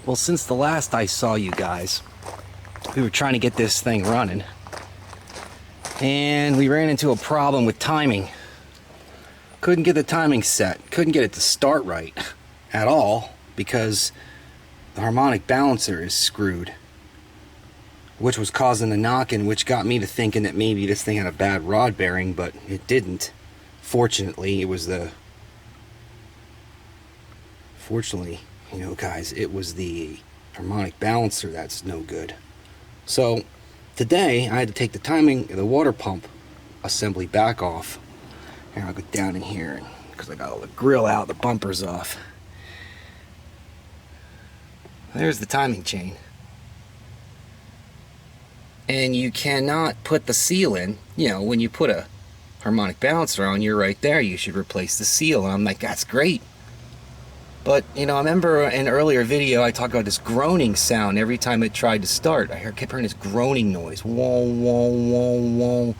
Well, since the last I saw you guys, we were trying to get this thing running, and we ran into a problem with timing. Couldn't get the timing set, couldn't get it to start right at all because the harmonic balancer is screwed, which was causing the knocking, which got me to thinking that maybe this thing had a bad rod bearing, but it didn't. Fortunately, it was the... Fortunately, you know, guys, it was the harmonic balancer that's no good. So, today, I had to take the water pump assembly back off. Here, I'll go down in here, because I got all the grill out, the bumpers off. There's the timing chain. And you cannot put the seal in. You know, when you put a harmonic balancer on, you're right there, you should replace the seal. And I'm like, that's great. But, you know, I remember in an earlier video I talked about this groaning sound every time it tried to start. I kept hearing this groaning noise. Whoa, whoa, whoa, whoa.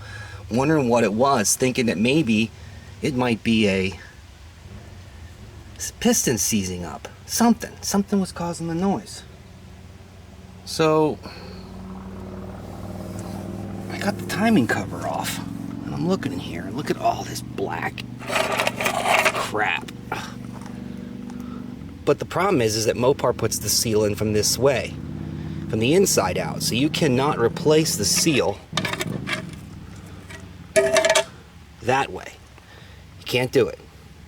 Wondering what it was, thinking that maybe it might be a piston seizing up. Something was causing the noise. So, I got the timing cover off. And I'm looking in here, and look at all this black crap. But the problem is that Mopar puts the seal in from this way, from the inside out. So you cannot replace the seal that way. You can't do it.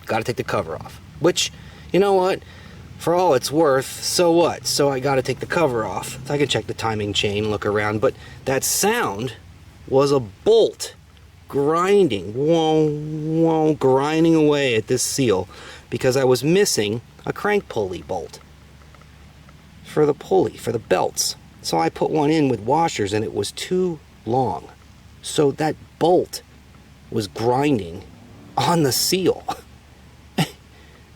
Got to take the cover off. Which, you know what? For all it's worth, so what? So I got to take the cover off. I can check the timing chain, look around. But that sound was a bolt grinding, whoa, whoa, grinding away at this seal because I was missing a crank pulley bolt for the pulley, for the belts. So I put one in with washers and it was too long. So that bolt was grinding on the seal.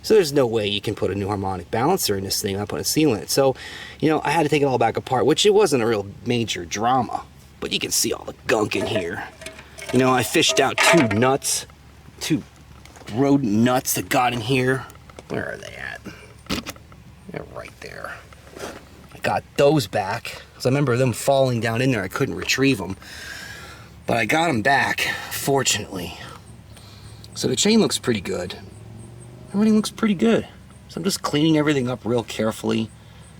So there's no way you can put a new harmonic balancer in this thing without putting a seal in it. So, you know, I had to take it all back apart, which it wasn't a real major drama. But you can see all the gunk in here. You know, I fished out two rodent nuts that got in here. Where are they at? They're right there. I got those back, because I remember them falling down in there. I couldn't retrieve them. But I got them back, fortunately. So the chain looks pretty good. Everything looks pretty good. So I'm just cleaning everything up real carefully,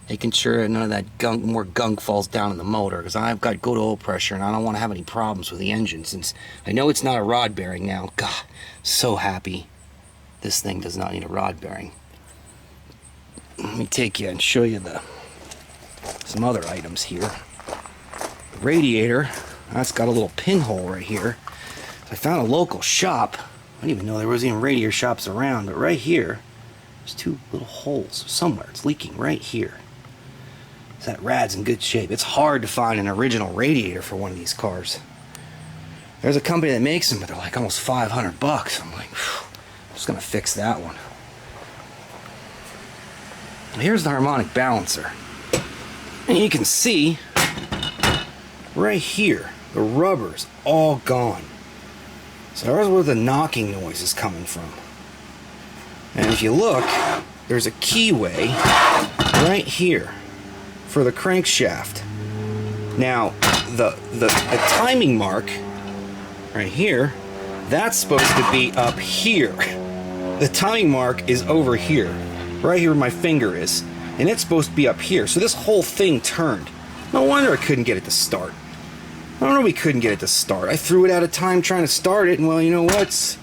making sure none of that more gunk falls down in the motor, because I've got good oil pressure and I don't want to have any problems with the engine, since I know it's not a rod bearing now. God, so happy this thing does not need a rod bearing. Let me take you and show you some other items here. The radiator, that's got a little pinhole right here. I found a local shop. I didn't even know there was even radiator shops around, but right here, there's two little holes somewhere. It's leaking right here. So that rad's in good shape. It's hard to find an original radiator for one of these cars. There's a company that makes them, but they're like almost $500. I'm like, phew, I'm just gonna fix that one. Here's the harmonic balancer. And you can see right here, the rubber's all gone. So there's where the knocking noise is coming from. And if you look, there's a keyway right here for the crankshaft. Now, the timing mark right here, that's supposed to be up here. The timing mark is over here, right here where my finger is. And it's supposed to be up here. So this whole thing turned. No wonder I couldn't get it to start. I don't know, we couldn't get it to start. I threw it out of time trying to start it, and well, you know what?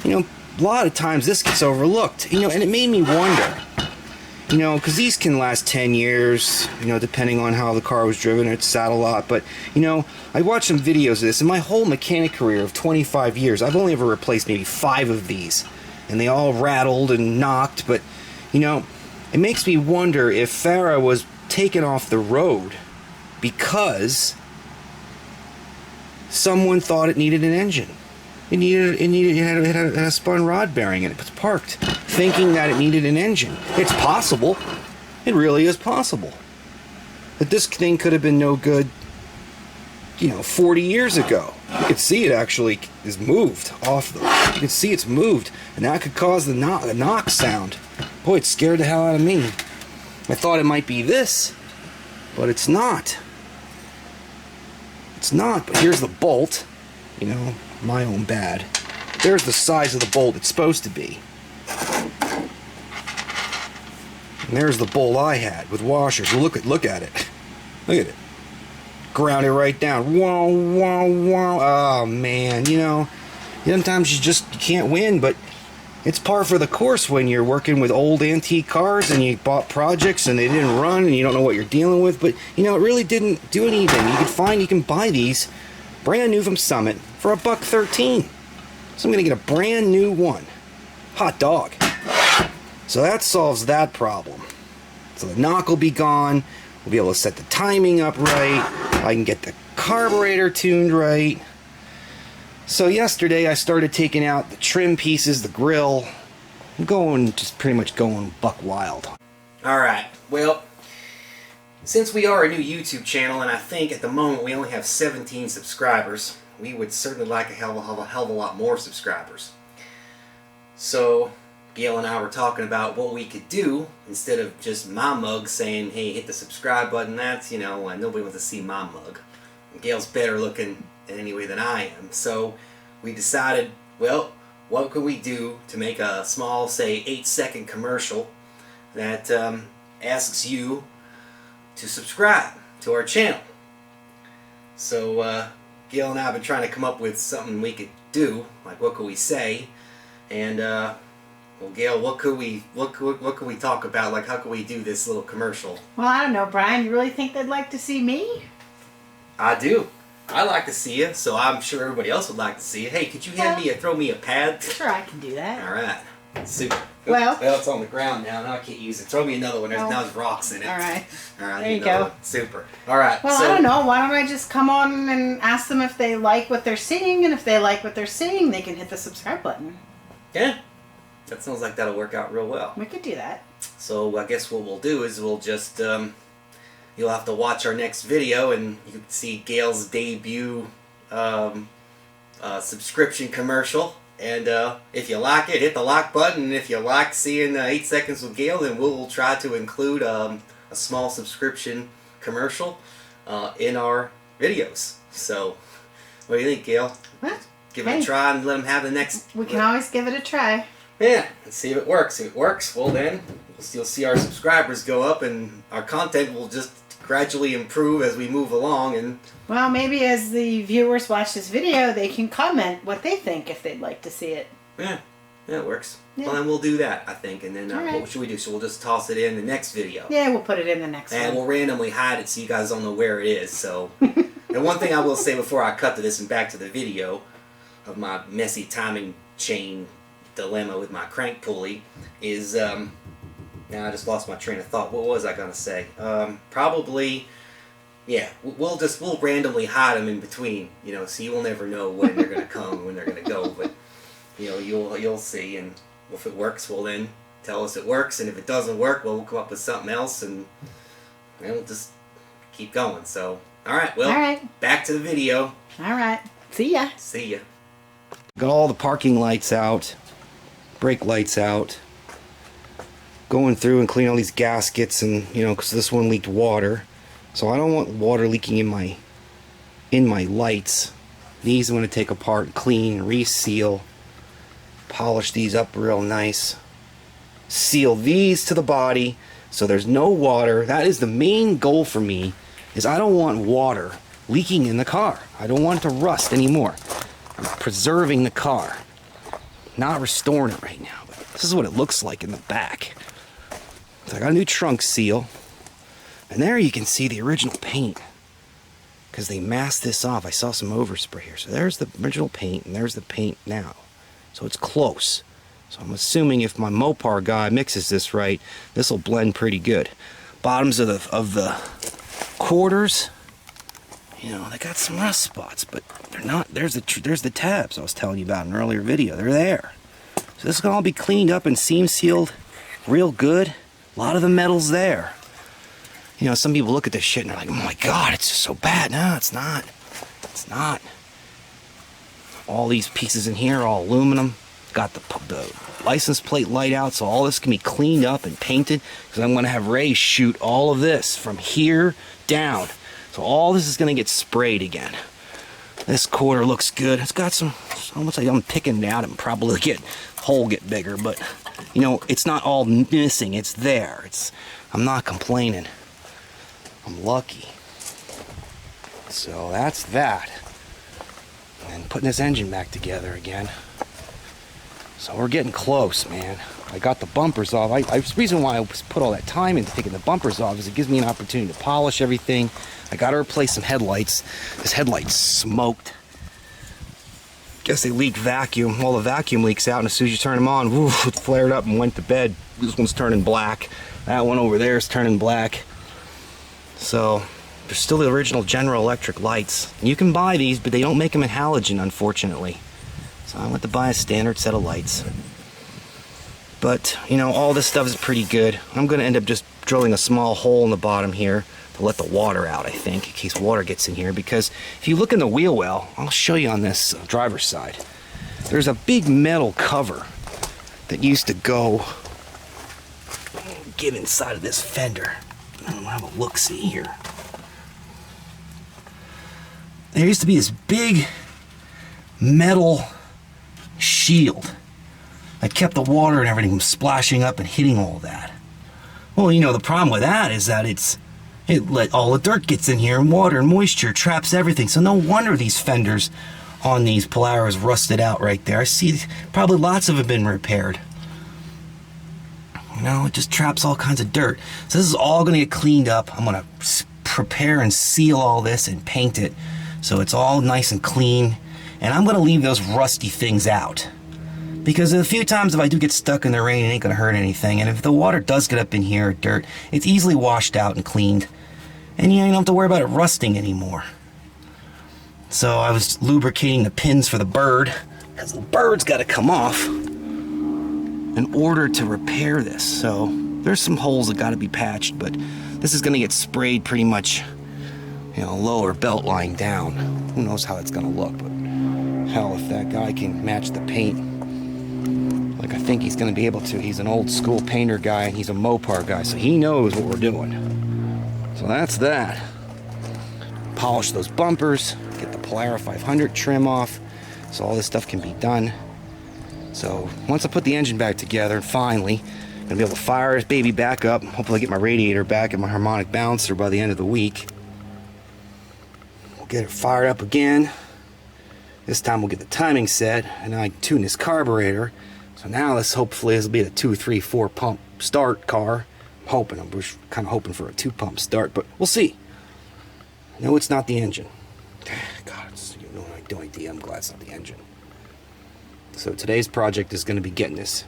You know, a lot of times this gets overlooked. You know, and it made me wonder. You know, because these can last 10 years, you know, depending on how the car was driven. It's sat a lot. But, you know, I watched some videos of this. In my whole mechanic career of 25 years, I've only ever replaced maybe 5 of these. And they all rattled and knocked. But, you know, it makes me wonder if Farrah was taken off the road because someone thought it needed an engine. It had a spun rod bearing in it. It was parked, thinking that it needed an engine. It's possible. It really is possible. That this thing could have been no good, you know, 40 years ago. You could see it actually is moved off the... You can see it's moved, and that could cause the knock sound. Boy, it scared the hell out of me. I thought it might be this, but it's not. It's not, but here's the bolt. You know, my own bad. There's the size of the bolt it's supposed to be. And there's the bolt I had with washers. Look at it. Look at it. Ground it right down. Whoa, whoa, whoa. Oh man, you know, sometimes you can't win, but it's par for the course when you're working with old antique cars and you bought projects and they didn't run and you don't know what you're dealing with. But you know, it really didn't do anything. You can buy these brand new from Summit for $1.13. So I'm gonna get a brand new one. Hot dog. So that solves that problem. So the knock will be gone. We'll be able to set the timing up right. I can get the carburetor tuned right. So yesterday I started taking out the trim pieces, the grill. I'm just pretty much going buck wild. Alright, well, since we are a new YouTube channel, and I think at the moment we only have 17 subscribers, we would certainly like a hell of a lot more subscribers. So Gail and I were talking about what we could do instead of just my mug saying, hey, hit the subscribe button. That's, you know, nobody wants to see my mug. Gail's better looking anyway than I am. So we decided, well, what could we do to make a small, say, 8-second commercial that asks you to subscribe to our channel. So Gail and I have been trying to come up with something we could do, like what could we say, and well, Gail, what could we talk about? Like, how could we do this little commercial? Well, I don't know, Brian. You really think they'd like to see me? I do. I like to see you, so I'm sure everybody else would like to see you. Hey, could you throw me a pad? Sure, I can do that. All right. Super. Well, it's on the ground now. Now I can't use it. Throw me another one. Now there's rocks in it. All right. All right. There you go. Super. All right. Well, I don't know. Why don't I just come on and ask them if they like what they're seeing, and if they like what they're seeing, they can hit the subscribe button. Yeah. That sounds like that'll work out real well. We could do that. So I guess what we'll do is we'll just, you'll have to watch our next video and you can see Gail's debut subscription commercial. And if you like it, hit the like button. And if you like seeing 8 seconds with Gail, then we'll try to include a small subscription commercial in our videos. So, what do you think, Gail? What? Give it a try and let them have the next... We can always give it a try. Yeah, let's see if it works. If it works, well then, you'll see our subscribers go up and our content will just gradually improve as we move along. And well, maybe as the viewers watch this video, they can comment what they think if they'd like to see it. Yeah, that works. Yeah. Well, then we'll do that, I think. And then right. What should we do? So we'll just toss it in the next video. Yeah, we'll put it in the next one. And we'll randomly hide it so you guys don't know where it is. So, and one thing I will say before I cut to this and back to the video of my messy timing chain dilemma with my crank pulley is now I just lost my train of thought. What was I gonna say? Probably, yeah. We'll randomly hide them in between, you know, so you will never know when they're gonna come and when they're gonna go. But you know, you'll see, and if it works, well then tell us it works, and if it doesn't work, well we'll come up with something else, and we'll just keep going. So, all right, well, all right. Back to the video. All right, see ya. See ya. Got all the parking lights out. Brake lights out, going through and cleaning all these gaskets, and you know, because this one leaked water, so I don't want water leaking in my lights. These I'm going to take apart, clean, reseal, polish these up real nice, seal these to the body so there's no water. That is the main goal for me, is I don't want water leaking in the car. I don't want it to rust anymore. I'm preserving the car. Not restoring it right now, but this is what it looks like in the back. So I got a new trunk seal, and there you can see the original paint, because they masked this off. I saw some overspray here. So there's the original paint, and there's the paint now. So it's close. So I'm assuming if my Mopar guy mixes this right, this will blend pretty good. Bottoms of the quarters, you know, they got some rust spots, but they're not. There's the tabs I was telling you about in an earlier video. They're there. So this can all be cleaned up and seam sealed real good. A lot of the metal's there. You know, some people look at this shit and they're like, oh my God, it's just so bad. No, it's not. It's not. All these pieces in here are all aluminum. got the license plate light out, so all this can be cleaned up and painted, because I'm going to have Ray shoot all of this from here down. So all this is going to get sprayed again. This quarter looks good. It's got some, almost like I'm picking it out and probably hole get bigger, but you know, it's not all missing. It's there. I'm not complaining. I'm lucky. So that's that. And putting this engine back together again. So we're getting close, man. I got the bumpers off. The reason why I put all that time into taking the bumpers off is it gives me an opportunity to polish everything. I got to replace some headlights. This headlight's smoked. Guess they leaked vacuum. Well, the vacuum leaks out, and as soon as you turn them on, woo, it flared up and went to bed. This one's turning black. That one over there is turning black. So there's still the original General Electric lights. You can buy these, but they don't make them in halogen, unfortunately. So I went to buy a standard set of lights. But, you know, all this stuff is pretty good. I'm going to end up just drilling a small hole in the bottom here to let the water out, I think, in case water gets in here. Because if you look in the wheel well, I'll show you on this driver's side, there's a big metal cover that used to go, get inside of this fender. I'm going to have a look-see here. There used to be this big metal shield that kept the water and everything from splashing up and hitting all that. Well, you know, the problem with that is that it let all the dirt gets in here, and water and moisture traps everything. So no wonder these fenders on these Polaris rusted out right there. I see probably lots of them have been repaired. You know, it just traps all kinds of dirt. So this is all going to get cleaned up. I'm going to prepare and seal all this and paint it so it's all nice and clean. And I'm going to leave those rusty things out. Because a few times if I do get stuck in the rain, it ain't going to hurt anything. And if the water does get up in here, dirt, it's easily washed out and cleaned. And you don't have to worry about it rusting anymore. So I was lubricating the pins for the bird, because the bird's got to come off in order to repair this. So there's some holes that got to be patched, but this is going to get sprayed pretty much, you know, lower belt line down. Who knows how it's going to look, but hell, if that guy can match the paint, like I think he's going to be able to. He's an old school painter guy, and he's a Mopar guy, so he knows what we're doing. So that's that. Polish those bumpers, get the Polaris 500 trim off, so all this stuff can be done. So once I put the engine back together, finally, I'm going to be able to fire this baby back up, hopefully get my radiator back and my harmonic bouncer by the end of the week. We'll get it fired up again. This time we'll get the timing set, and I tune this carburetor. So now this will be a 2, 3, 4 pump start car. I'm kind of hoping for a 2 pump start, but we'll see. No, it's not the engine. God, you know no idea. I'm glad it's not the engine. So today's project is going to be getting this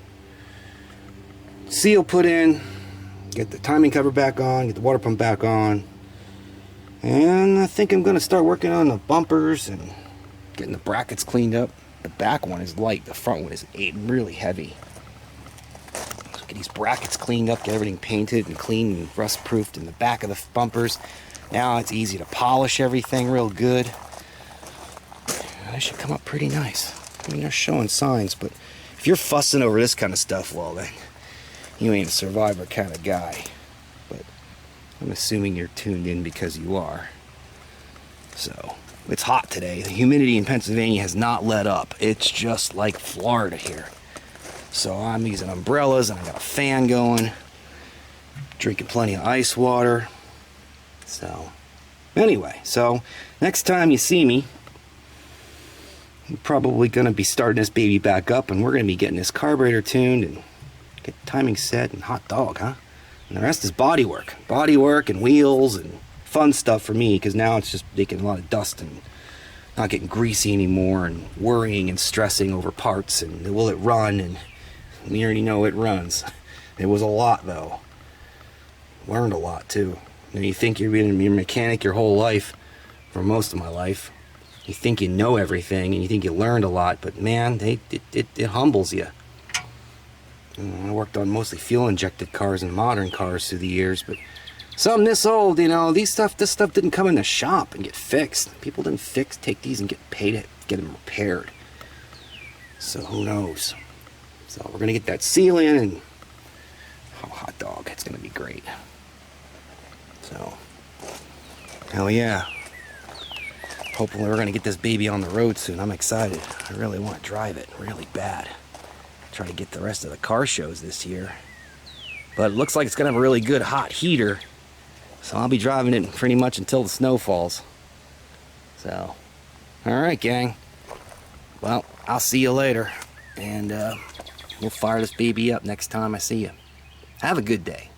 seal put in, get the timing cover back on, get the water pump back on, and I think I'm going to start working on the bumpers and getting the brackets cleaned up. The back one is light, the front one is really heavy. So get these brackets cleaned up, get everything painted and clean and rust proofed in the back of the bumpers. Now it's easy to polish everything real good. That should come up pretty nice. I mean, they're showing signs, but if you're fussing over this kind of stuff, well then, you ain't a survivor kind of guy. But I'm assuming you're tuned in because you are. So, it's hot today. The humidity in Pennsylvania has not let up. It's just like Florida here. So I'm using umbrellas and I got a fan going. Drinking plenty of ice water. So, anyway, so next time you see me, I'm probably going to be starting this baby back up, and we're going to be getting this carburetor tuned and get the timing set and hot dog, huh? And the rest is body work. Body work and wheels and fun stuff for me, because now it's just making a lot of dust and not getting greasy anymore and worrying and stressing over parts and will it run, and we already know it runs. It was a lot though. Learned a lot too. You know, you think you're being a mechanic your whole life, for most of my life. You think you know everything and you think you learned a lot, but man, it humbles you. I worked on mostly fuel-injected cars and modern cars through the years, but some this old, you know, this stuff didn't come in the shop and get fixed. People didn't take these and get paid to get them repaired. So who knows? So we're gonna get that seal in, and oh, hot dog, it's gonna be great. So, hell yeah. Hopefully we're gonna get this baby on the road soon. I'm excited. I really want to drive it really bad. Try to get the rest of the car shows this year. But it looks like it's gonna have a really good hot heater. So I'll be driving it pretty much until the snow falls. So, alright gang. Well, I'll see you later. And we'll fire this baby up next time I see you. Have a good day.